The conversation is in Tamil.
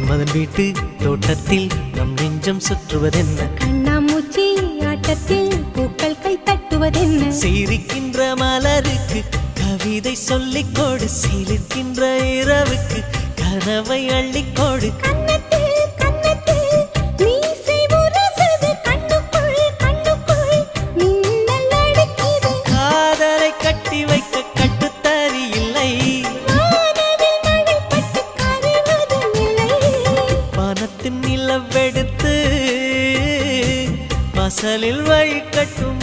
மன்மதன் வீட்டு தோட்டத்தில் நம் நெஞ்சம் சுற்றுவதென்ன? கண்ணாமூச்சி ஆட்டத்தில் பூக்கள் கை தட்டுவதென்ன? சிரிக்கின்ற மலருக்கு கவிதை சொல்லிக்கோடு, சிலிர்க்கின்ற இரவுக்கு கனவை அள்ளிக்கோடு. காதலை கட்டி வைக்க கட்டுத்தறி இல்லை, வானத்தின் நிலவெடுத்து வாசலில் வழி கட்டும்